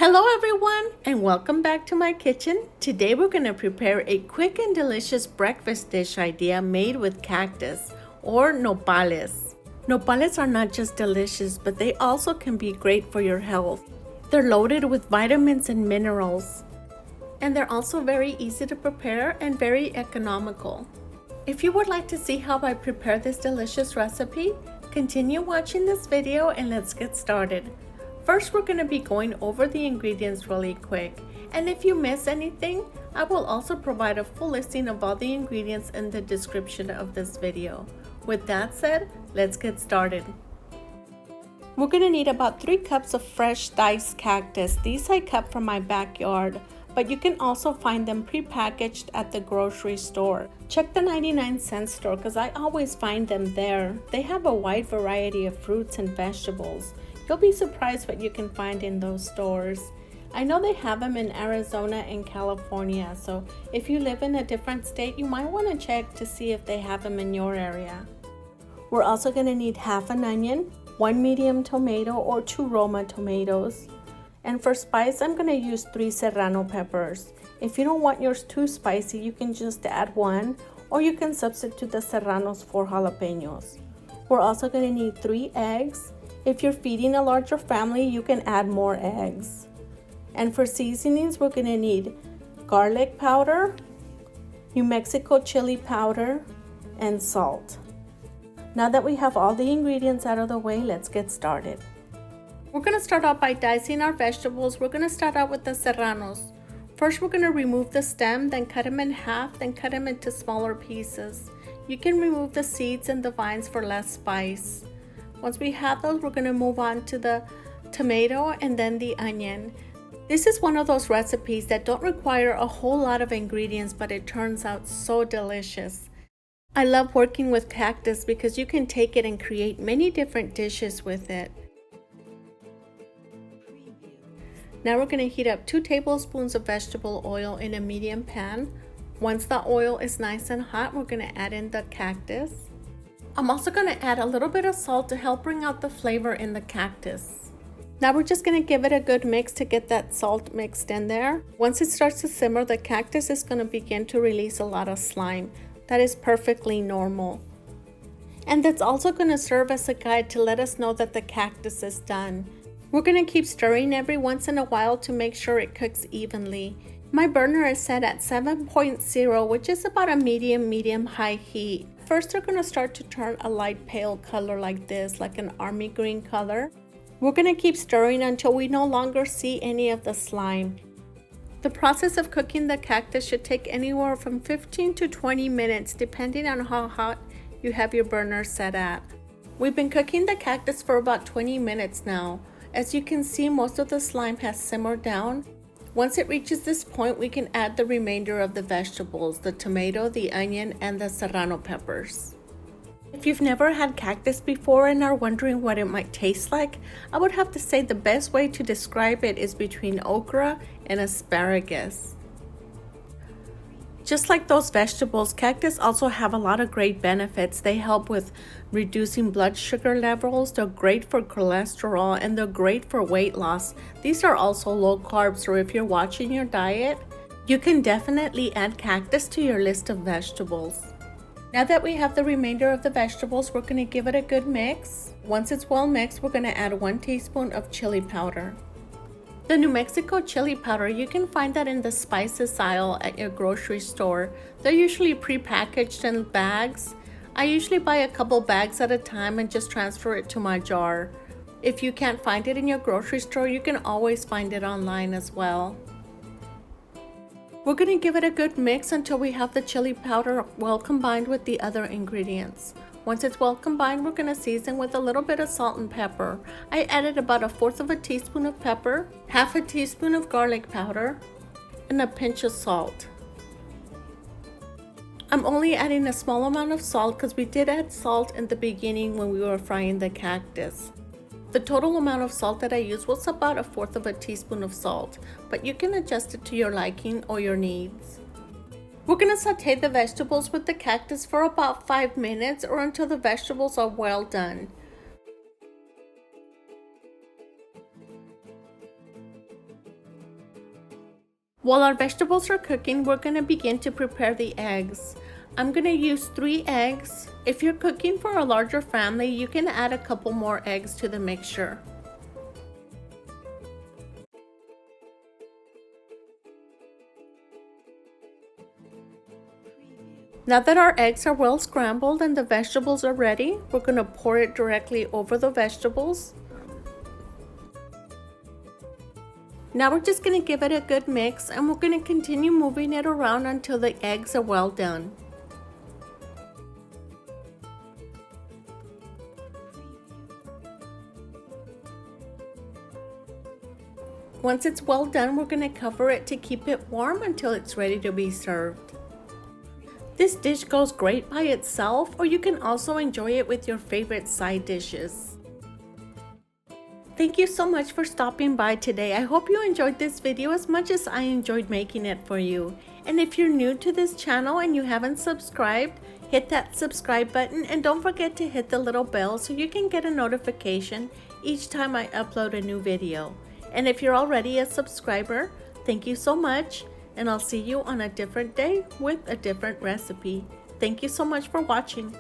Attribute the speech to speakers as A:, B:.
A: Hello everyone and welcome back to my kitchen. Today we're going to prepare a quick and delicious breakfast dish idea made with cactus or nopales. Nopales are not just delicious, but they also can be great for your health. They're loaded with vitamins and minerals. And they're also very easy to prepare and very economical. If you would like to see how I prepare this delicious recipe, continue watching this video and let's get started. First, we're going to be going over the ingredients really quick, and if you miss anything, I will also provide a full listing of all the ingredients in the description of this video. With that said, let's get started. We're going to need about 3 cups of fresh diced cactus. These I cut from my backyard, but you can also find them pre-packaged at the grocery store. Check the 99-cent store because I always find them there. They have a wide variety of fruits and vegetables. You'll be surprised what you can find in those stores. I know they have them in Arizona and California, so if you live in a different state, you might want to check to see if they have them in your area. We're also going to need half an onion, 1 medium tomato or 2 Roma tomatoes. And for spice, I'm going to use 3 Serrano peppers. If you don't want yours too spicy, you can just add 1, or you can substitute the Serranos for jalapenos. We're also going to need 3 eggs. If you're feeding a larger family, you can add more eggs. And for seasonings, we're going to need garlic powder, New Mexico chili powder, and salt. Now that we have all the ingredients out of the way, let's get started. We're going to start out by dicing our vegetables. We're going to start out with the serranos. First, we're going to remove the stem, then cut them in half, then cut them into smaller pieces. You can remove the seeds and the vines for less spice. Once we have those, we're going to move on to the tomato and then the onion. This is one of those recipes that don't require a whole lot of ingredients, but it turns out so delicious. I love working with cactus because you can take it and create many different dishes with it. Now we're going to heat up 2 tablespoons of vegetable oil in a medium pan. Once the oil is nice and hot, we're going to add in the cactus. I'm also going to add a little bit of salt to help bring out the flavor in the cactus. Now we're just going to give it a good mix to get that salt mixed in there. Once it starts to simmer, the cactus is going to begin to release a lot of slime. That is perfectly normal. And that's also going to serve as a guide to let us know that the cactus is done. We're going to keep stirring every once in a while to make sure it cooks evenly. My burner is set at 7.0, which is about a medium-high heat. First, they're going to start to turn a light pale color like this, like an army green color. We're going to keep stirring until we no longer see any of the slime. The process of cooking the cactus should take anywhere from 15 to 20 minutes, depending on how hot you have your burner set at. We've been cooking the cactus for about 20 minutes now. As you can see, most of the slime has simmered down. Once it reaches this point, we can add the remainder of the vegetables, the tomato, the onion, and the serrano peppers. If you've never had cactus before and are wondering what it might taste like, I would have to say the best way to describe it is between okra and asparagus. Just like those vegetables, cactus also have a lot of great benefits. They help with reducing blood sugar levels, they're great for cholesterol, and they're great for weight loss. These are also low carb, so if you're watching your diet, you can definitely add cactus to your list of vegetables. Now that we have the remainder of the vegetables, we're going to give it a good mix. Once it's well mixed, we're going to add 1 teaspoon of chili powder. The New Mexico chili powder, you can find that in the spices aisle at your grocery store. They're usually pre-packaged in bags. I usually buy a couple bags at a time and just transfer it to my jar. If you can't find it in your grocery store, you can always find it online as well. We're going to give it a good mix until we have the chili powder well combined with the other ingredients. Once it's well combined, we're going to season with a little bit of salt and pepper. I added about 1/4 teaspoon of pepper, 1/2 teaspoon of garlic powder, and a pinch of salt. I'm only adding a small amount of salt because we did add salt in the beginning when we were frying the cactus. The total amount of salt that I used was about 1/4 teaspoon of salt, but you can adjust it to your liking or your needs. We're going to saute the vegetables with the cactus for about 5 minutes or until the vegetables are well done. While our vegetables are cooking, we're going to begin to prepare the eggs. I'm going to use 3 eggs. If you're cooking for a larger family, you can add a couple more eggs to the mixture. Now that our eggs are well scrambled and the vegetables are ready, we're going to pour it directly over the vegetables. Now we're just going to give it a good mix, and we're going to continue moving it around until the eggs are well done. Once it's well done, we're going to cover it to keep it warm until it's ready to be served. This dish goes great by itself, or you can also enjoy it with your favorite side dishes. Thank you so much for stopping by today. I hope you enjoyed this video as much as I enjoyed making it for you. And if you're new to this channel and you haven't subscribed, hit that subscribe button and don't forget to hit the little bell so you can get a notification each time I upload a new video. And if you're already a subscriber, thank you so much, and I'll see you on a different day with a different recipe. Thank you so much for watching.